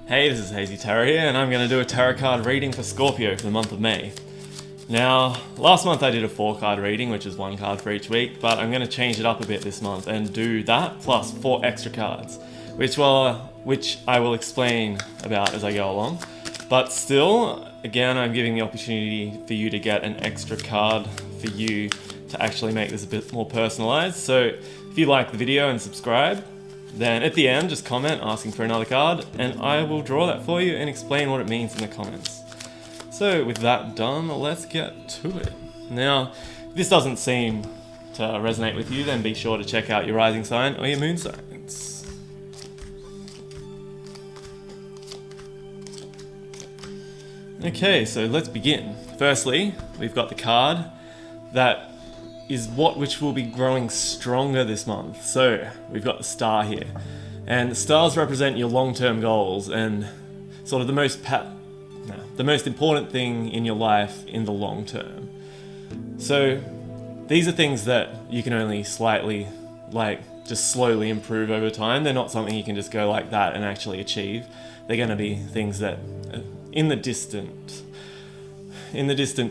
Hey, this is Hazy Tarot here, and I'm going to do a tarot card reading for Scorpio for the month of May. Now, last month I did a 4-card reading, which is 1 card for each week, but I'm going to change it up a bit this month and do that plus 4 extra cards, which I will explain about as I go along. But still, again, I'm giving the opportunity for you to get an extra card for you to actually make this a bit more personalized. So if you like the video and subscribe, then at the end, just comment asking for another card, and I will draw that for you and explain what it means in the comments. So with that done, let's get to it. Now, if this doesn't seem to resonate with you, then be sure to check out your rising sign or your moon signs. Okay, so let's begin. Firstly, we've got the card that is which will be growing stronger this month. So we've got the star here, and the stars represent your long-term goals and sort of the most important thing in your life in the long term. So these are things that you can only slightly, just slowly improve over time. They're not something you can just go like that and actually achieve. They're going to be things that in the distant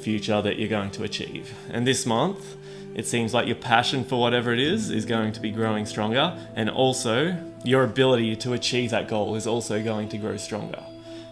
future that you're going to achieve. And this month, it seems like your passion for whatever it is going to be growing stronger, and also your ability to achieve that goal is also going to grow stronger.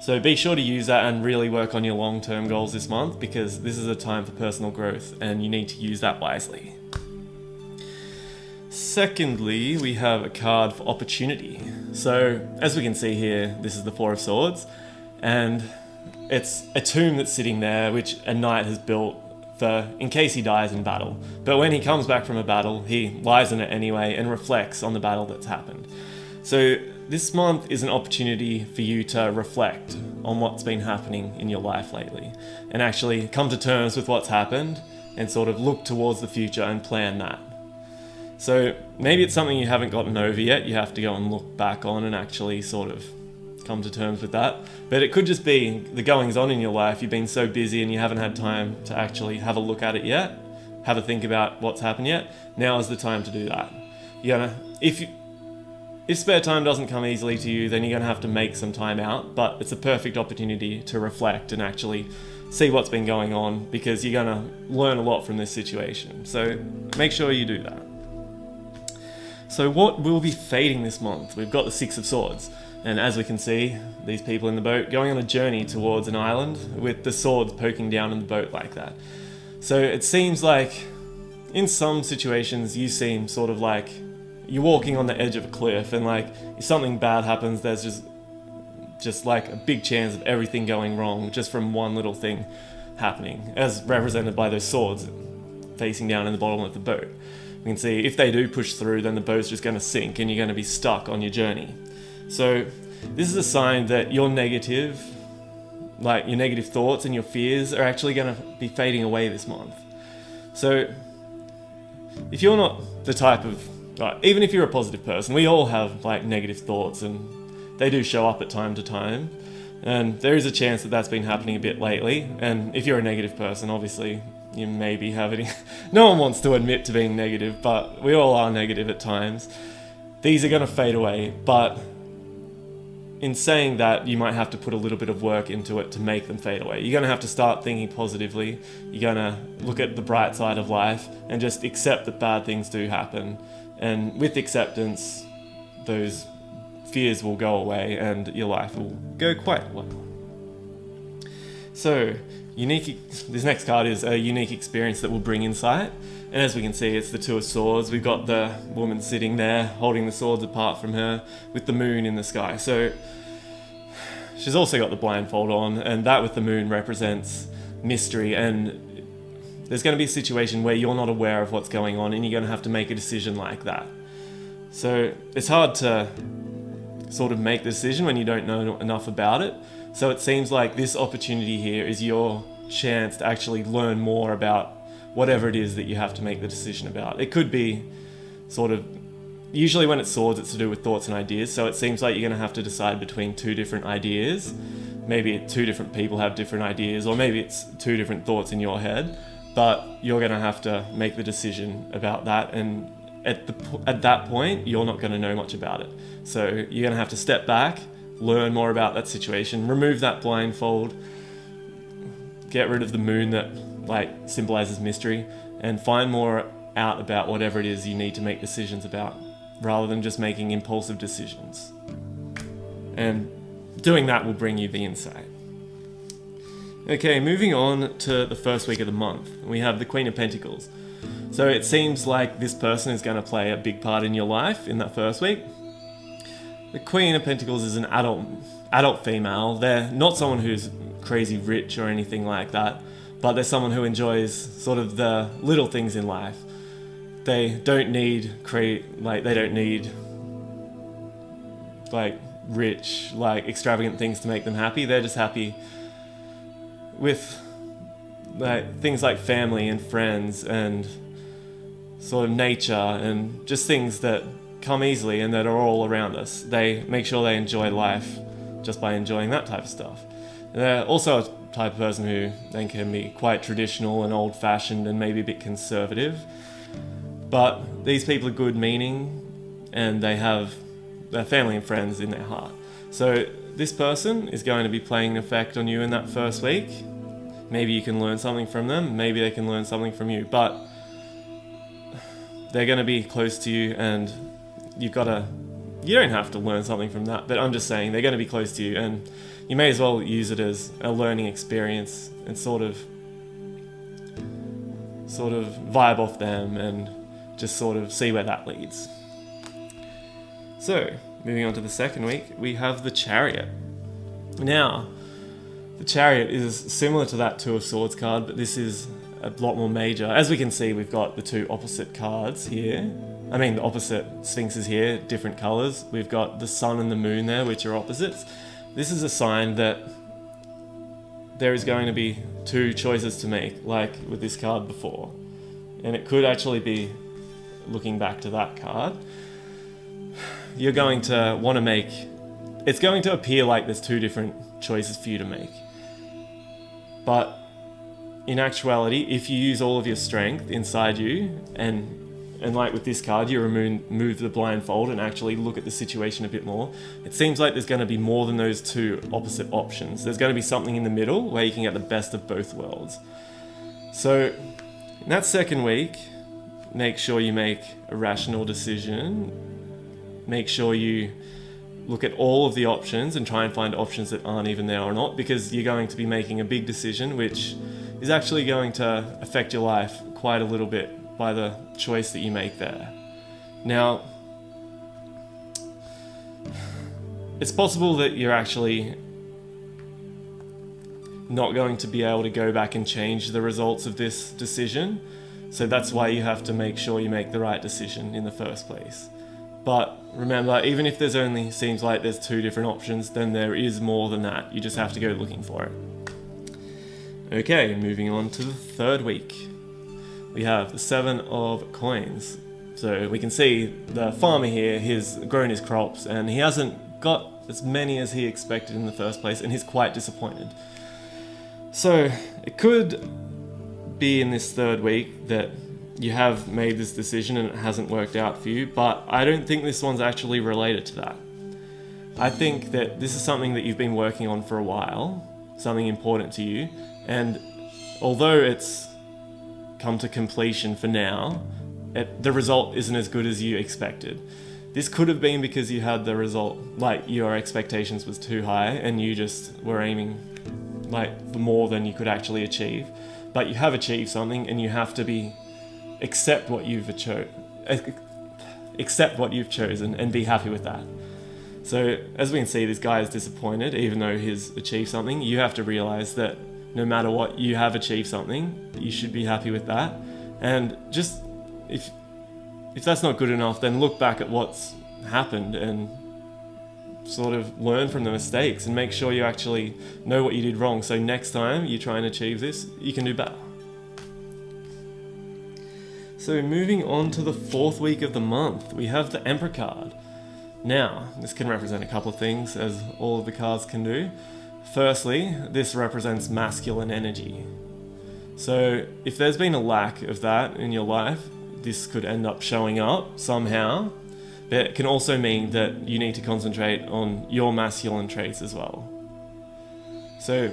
So be sure to use that and really work on your long-term goals this month, because this is a time for personal growth and you need to use that wisely. Secondly, we have a card for opportunity. So as we can see here, this is the 4 of Swords, and it's a tomb that's sitting there, which a knight has built in case he dies in battle. But when he comes back from a battle, he lies in it anyway and reflects on the battle that's happened. So this month is an opportunity for you to reflect on what's been happening in your life lately and actually come to terms with what's happened and sort of look towards the future and plan that. So maybe it's something you haven't gotten over yet, you have to go and look back on and actually sort of come to terms with that. But it could just be the goings on in your life. You've been so busy and you haven't had time to actually have a look at it yet, have a think about what's happened yet. Now is the time to do that. If spare time doesn't come easily to you, then you're going to have to make some time out, but it's a perfect opportunity to reflect and actually see what's been going on, because you're going to learn a lot from this situation. So make sure you do that. So what will be fading this month? We've got the 6 of Swords. And as we can see, these people in the boat going on a journey towards an island with the swords poking down in the boat like that. So it seems like in some situations you seem sort of like you're walking on the edge of a cliff, and like if something bad happens, there's just like a big chance of everything going wrong just from one little thing happening, as represented by those swords facing down in the bottom of the boat. You can see if they do push through, then the boat's just going to sink and you're going to be stuck on your journey. So this is a sign that your negative thoughts and your fears are actually going to be fading away this month. So if you're not the type of, even if you're a positive person, we all have negative thoughts and they do show up at time to time. And there is a chance that that's been happening a bit lately. And if you're a negative person, obviously you may be having, no one wants to admit to being negative, but we all are negative at times. These are going to fade away, but in saying that, you might have to put a little bit of work into it to make them fade away. You're going to have to start thinking positively. You're going to look at the bright side of life and just accept that bad things do happen. And with acceptance, those fears will go away and your life will go quite well. So, this next card is a unique experience that will bring insight. And as we can see, it's the 2 of Swords. We've got the woman sitting there holding the swords apart from her with the moon in the sky. So she's also got the blindfold on, and that with the moon represents mystery, and there's going to be a situation where you're not aware of what's going on and you're going to have to make a decision like that. So it's hard to sort of make the decision when you don't know enough about it. So it seems like this opportunity here is your chance to actually learn more about whatever it is that you have to make the decision about. It could be usually when it's swords, it's to do with thoughts and ideas. So it seems like you're going to have to decide between 2 different ideas. Maybe 2 different people have different ideas, or maybe it's 2 different thoughts in your head, but you're going to have to make the decision about that. And at that point, you're not going to know much about it. So you're going to have to step back, learn more about that situation, remove that blindfold, get rid of the moon that like symbolizes mystery, and find more out about whatever it is you need to make decisions about, rather than just making impulsive decisions. And doing that will bring you the insight. Okay, moving on to the first week of the month, we have the Queen of Pentacles. So it seems like this person is going to play a big part in your life in that first week. The Queen of Pentacles is an adult female. They're not someone who's crazy rich or anything like that, but they're someone who enjoys sort of the little things in life. They don't need rich, like extravagant things to make them happy. They're just happy with like things like family and friends and sort of nature and just things that come easily and that are all around us. They make sure they enjoy life just by enjoying that type of stuff. And they're also a type of person who then can be quite traditional and old-fashioned and maybe a bit conservative. But these people are good meaning and they have their family and friends in their heart. So this person is going to be playing an effect on you in that first week. Maybe you can learn something from them, maybe they can learn something from you, but they're going to be close to you and you don't have to learn something from that, but I'm just saying they're going to be close to you and you may as well use it as a learning experience and sort of vibe off them and just sort of see where that leads. So, moving on to the second week, we have the Chariot. Now, the Chariot is similar to that Two of Swords card, but this is a lot more major. As we can see, we've got the two opposite cards here. The opposite sphinxes here, different colors. We've got the sun and the moon there, which are opposites. This is a sign that there is going to be two choices to make, like with this card before. And it could actually be, looking back to that card, you're going to want to make, it's going to appear like there's two different choices for you to make. But in actuality, if you use all of your strength inside you and like with this card, you remove the blindfold and actually look at the situation a bit more, it seems like there's going to be more than those two opposite options. There's going to be something in the middle where you can get the best of both worlds. So in that second week, make sure you make a rational decision. Make sure you look at all of the options and try and find options that aren't even there or not, because you're going to be making a big decision which is actually going to affect your life quite a little bit by the choice that you make there. Now, it's possible that you're actually not going to be able to go back and change the results of this decision, so that's why you have to make sure you make the right decision in the first place. But remember, even if there's only seems like there's two different options, then there is more than that. You just have to go looking for it. Okay, moving on to the third week. We have the Seven of Coins. So we can see the farmer here, he's grown his crops and he hasn't got as many as he expected in the first place, and he's quite disappointed. So it could be in this third week that you have made this decision and it hasn't worked out for you, but I don't think this one's actually related to that. I think that this is something that you've been working on for a while, something important to you, and although it's come to completion for now, the result isn't as good as you expected. This could have been because you had the result, like your expectations was too high and you just were aiming like for more than you could actually achieve. But you have achieved something and you have to accept what you've chosen and be happy with that. So as we can see, this guy is disappointed even though he's achieved something. You have to realize that no matter what, you have achieved something. You should be happy with that. And just if that's not good enough, then look back at what's happened and sort of learn from the mistakes and make sure you actually know what you did wrong. So next time you try and achieve this, you can do better. So moving on to the fourth week of the month, we have the Emperor card. Now, this can represent a couple of things, as all of the cards can do. Firstly, this represents masculine energy. So if there's been a lack of that in your life, this could end up showing up somehow. but it can also mean that you need to concentrate on your masculine traits as well. So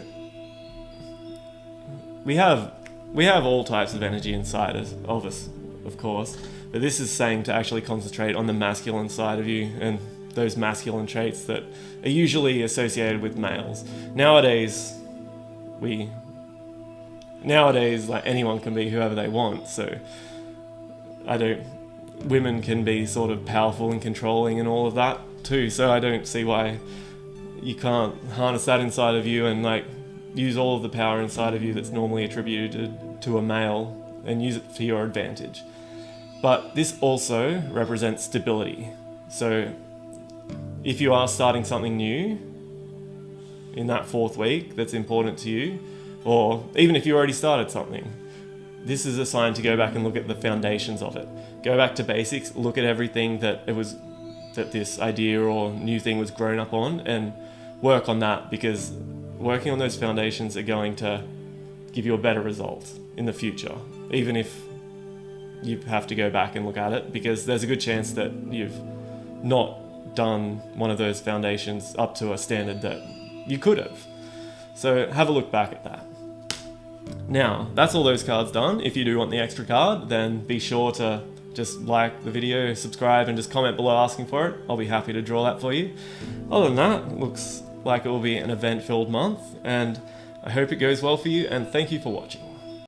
we have all types of energy inside of us, of course, but this is saying to actually concentrate on the masculine side of you and those masculine traits that are usually associated with males. Nowadays, like, anyone can be whoever they want, so women can be sort of powerful and controlling and all of that too, so I don't see why you can't harness that inside of you and like use all of the power inside of you that's normally attributed to a male and use it for your advantage. But this also represents stability. So if you are starting something new in that 4th week that's important to you, or even if you already started something, this is a sign to go back and look at the foundations of it. Go back to basics, look at everything that this idea or new thing was grown up on, and work on that, because working on those foundations are going to give you a better result in the future, even if you have to go back and look at it, because there's a good chance that you've not done one of those foundations up to a standard that you could have. So have a look back at that. Now, that's all those cards done. If you do want the extra card, then be sure to just like the video, subscribe, and just comment below asking for it. I'll be happy to draw that for you. Other than that, it looks like it will be an event-filled month, and I hope it goes well for you, and thank you for watching.